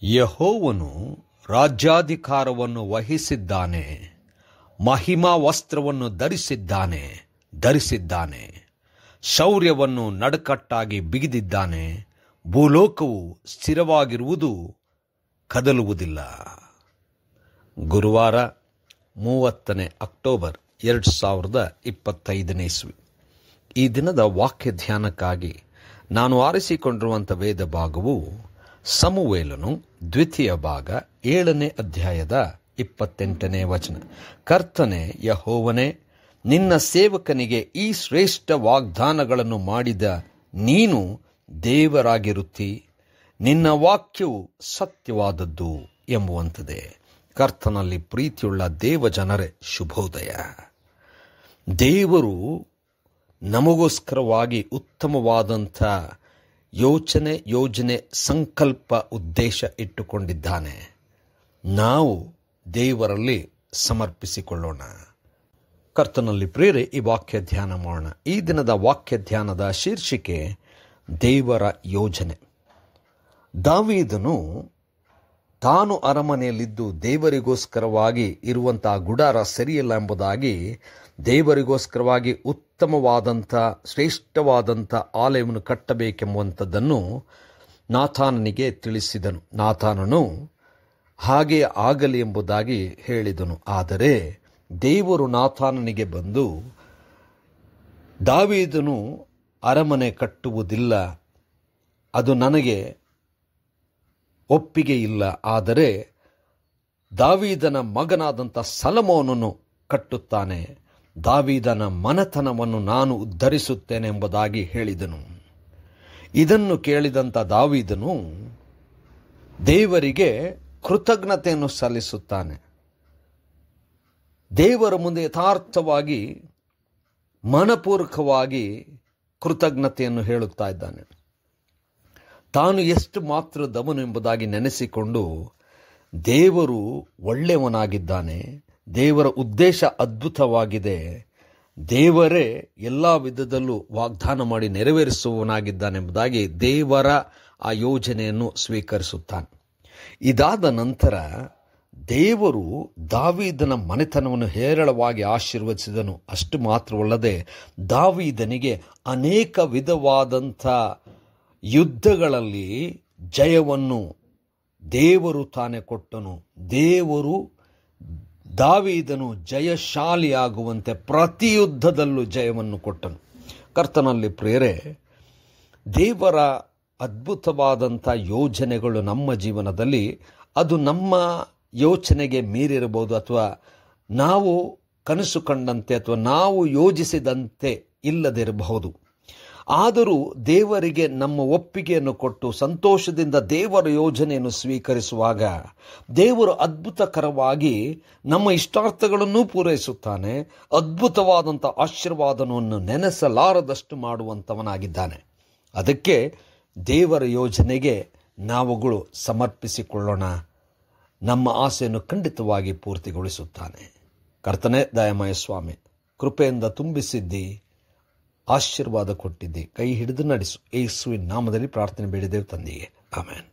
ಯೆಹೋವನು ರಾಜ್ಯಾಧಿಕಾರವನ್ನು ವಹಿಸಿದ್ದಾನೆ, ಮಹಿಮಾ ವಸ್ತ್ರವನ್ನು ಧರಿಸಿದ್ದಾನೆ. ಶೌರ್ಯವನ್ನು ನಡುಕಟ್ಟಾಗಿ ಬಿಗಿದಿದ್ದಾನೆ. ಭೂಲೋಕವು ಸ್ಥಿರವಾಗಿರುವುದು, ಕದಲುವುದಿಲ್ಲ. ಗುರುವಾರ 30 ಅಕ್ಟೋಬರ್ 2025 ಇಸ್ವಿ. ಈ ದಿನದ ವಾಕ್ಯ ಧ್ಯಾನಕ್ಕಾಗಿ ನಾನು ಆರಿಸಿಕೊಂಡಿರುವಂಥ ವೇದ ಭಾಗವು ಸಮುವೇಲನು 2ನೇ ಭಾಗ 7ನೇ ಅಧ್ಯಾಯದ 28ನೇ ವಚನ. ಕರ್ತನೇ ಯೆಹೋವನೇ, ನಿನ್ನ ಸೇವಕನಿಗೆ ಈ ಶ್ರೇಷ್ಠ ವಾಗ್ದಾನಗಳನ್ನು ಮಾಡಿದ ನೀನು ದೇವರಾಗಿರುತ್ತಿ, ನಿನ್ನ ವಾಕ್ಯವು ಸತ್ಯವಾದದ್ದು ಎಂಬುವಂಥದ್ದೇ. ಕರ್ತನಲ್ಲಿ ಪ್ರೀತಿಯುಳ್ಳ ದೇವಜನರೇ, ಶುಭೋದಯ. ದೇವರು ನಮಗೋಸ್ಕರವಾಗಿ ಉತ್ತಮವಾದಂಥ ಯೋಜನೆ, ಸಂಕಲ್ಪ, ಉದ್ದೇಶ ಇಟ್ಟುಕೊಂಡಿದ್ದಾನೆ. ನಾವು ದೇವರಲ್ಲಿ ಸಮರ್ಪಿಸಿಕೊಳ್ಳೋಣ. ಕರ್ತನಲ್ಲಿ ಪ್ರೇರೆ ಈ ವಾಕ್ಯ ಧ್ಯಾನ ಮಾಡೋಣ. ಈ ದಿನದ ವಾಕ್ಯ ಧ್ಯಾನದ ಶೀರ್ಷಿಕೆ ದೇವರ ಯೋಜನೆ. ದಾವೀದನು ತಾನು ಅರಮನೆಯಲ್ಲಿದ್ದು ದೇವರಿಗೋಸ್ಕರವಾಗಿ ಇರುವಂತಹ ಗುಡಾರ ಸರಿಯಿಲ್ಲ ಎಂಬುದಾಗಿ ದೇವರಿಗೋಸ್ಕರವಾಗಿ ಉತ್ತಮವಾದಂಥ ಶ್ರೇಷ್ಠವಾದಂಥ ಆಲಯವನ್ನು ಕಟ್ಟಬೇಕೆಂಬುವಂಥದ್ದನ್ನು ನಾಥಾನನಿಗೆ ತಿಳಿಸಿದನು. ನಾಥಾನನು ಹಾಗೆ ಆಗಲಿ ಎಂಬುದಾಗಿ ಹೇಳಿದನು. ಆದರೆ ದೇವರು ನಾಥಾನನಿಗೆ ಬಂದು, ದಾವೀದನು ಅರಮನೆ ಕಟ್ಟುವುದಿಲ್ಲ, ಅದು ನನಗೆ ಒಪ್ಪಿಗೆ ಇಲ್ಲ. ಆದರೆ ದಾವೀದನ ಮಗನಾದಂಥ ಸೊಲೊಮೋನನು ಕಟ್ಟುತ್ತಾನೆ, ದಾವೀದನ ಮನೆತನವನ್ನು ನಾನು ಉದ್ಧರಿಸುತ್ತೇನೆ ಎಂಬುದಾಗಿ ಹೇಳಿದನು. ಇದನ್ನು ಕೇಳಿದಂಥ ದಾವೀದನು ದೇವರಿಗೆ ಕೃತಜ್ಞತೆಯನ್ನು ಸಲ್ಲಿಸುತ್ತಾನೆ. ದೇವರ ಮುಂದೆ ಯಥಾರ್ಥವಾಗಿ ಮನಪೂರ್ವಕವಾಗಿ ಕೃತಜ್ಞತೆಯನ್ನು ಹೇಳುತ್ತಾ ಇದ್ದಾನೆ. ತಾನು ಎಷ್ಟು ಮಾತ್ರದವನು ಎಂಬುದಾಗಿ ನೆನೆಸಿಕೊಂಡು ದೇವರು ಒಳ್ಳೆಯವನಾಗಿದ್ದಾನೆ, ದೇವರ ಉದ್ದೇಶ ಅದ್ಭುತವಾಗಿದೆ, ದೇವರೇ ಎಲ್ಲ ವಿಧದಲ್ಲೂ ವಾಗ್ದಾನ ಮಾಡಿ ನೆರವೇರಿಸುವವನಾಗಿದ್ದಾನೆ ಎಂಬುದಾಗಿ ದೇವರ ಆ ಯೋಜನೆಯನ್ನು ಸ್ವೀಕರಿಸುತ್ತಾನೆ. ಇದಾದ ನಂತರ ದೇವರು ದಾವೀದನ ಮನೆತನವನ್ನು ಹೇರಳವಾಗಿ ಆಶೀರ್ವದಿಸಿದನು. ಅಷ್ಟು ಮಾತ್ರವಲ್ಲದೆ ದಾವೀದನಿಗೆ ಅನೇಕ ವಿಧವಾದಂಥ ಯುದ್ಧಗಳಲ್ಲಿ ಜಯವನ್ನು ದೇವರು ತಾನೇ ಕೊಟ್ಟನು. ದೇವರು ದಾವೀದನು ಜಯಶಾಲಿಯಾಗುವಂತೆ ಪ್ರತಿ ಯುದ್ಧದಲ್ಲೂ ಜಯವನ್ನು ಕೊಟ್ಟನು. ಕರ್ತನಲ್ಲಿ ಪ್ರೇರೆ, ದೇವರ ಅದ್ಭುತವಾದಂಥ ಯೋಜನೆಗಳು ನಮ್ಮ ಜೀವನದಲ್ಲಿ ಅದು ನಮ್ಮ ಯೋಚನೆಗೆ ಮೀರಿರಬಹುದು, ಅಥವಾ ನಾವು ಕನಸು ಕಂಡಂತೆ ಅಥವಾ ನಾವು ಯೋಜಿಸಿದಂತೆ ಇಲ್ಲದಿರಬಹುದು. ಆದರೂ ದೇವರಿಗೆ ನಮ್ಮ ಒಪ್ಪಿಗೆಯನ್ನು ಕೊಟ್ಟು ಸಂತೋಷದಿಂದ ದೇವರ ಯೋಜನೆಯನ್ನು ಸ್ವೀಕರಿಸುವಾಗ ದೇವರು ಅದ್ಭುತಕರವಾಗಿ ನಮ್ಮ ಇಷ್ಟಾರ್ಥಗಳನ್ನು ಪೂರೈಸುತ್ತಾನೆ. ಅದ್ಭುತವಾದಂಥ ಆಶೀರ್ವಾದವನ್ನು ನೆನೆಸಲಾರದಷ್ಟು ಮಾಡುವಂಥವನಾಗಿದ್ದಾನೆ. ಅದಕ್ಕೆ ದೇವರ ಯೋಜನೆಗೆ ನಾವುಗಳು ಸಮರ್ಪಿಸಿಕೊಳ್ಳೋಣ. ನಮ್ಮ ಆಸೆಯನ್ನು ಖಂಡಿತವಾಗಿ ಪೂರ್ತಿಗೊಳಿಸುತ್ತಾನೆ. ಕರ್ತನೇ ದಯಾಮಯ ಸ್ವಾಮಿ, ಕೃಪೆಯಿಂದ ತುಂಬಿಸಿದ್ದಿ, ಆಶೀರ್ವಾದ ಕೊಟ್ಟಿದ್ದಿ, ಕೈ ಹಿಡಿದು ನಡೆಸು. ಯೇಸುವಿನ ನಾಮದಲ್ಲಿ ಪ್ರಾರ್ಥನೆ ಬೇಡಿದೆವು ತಂದೆಯೇ, ಆಮೆನ್.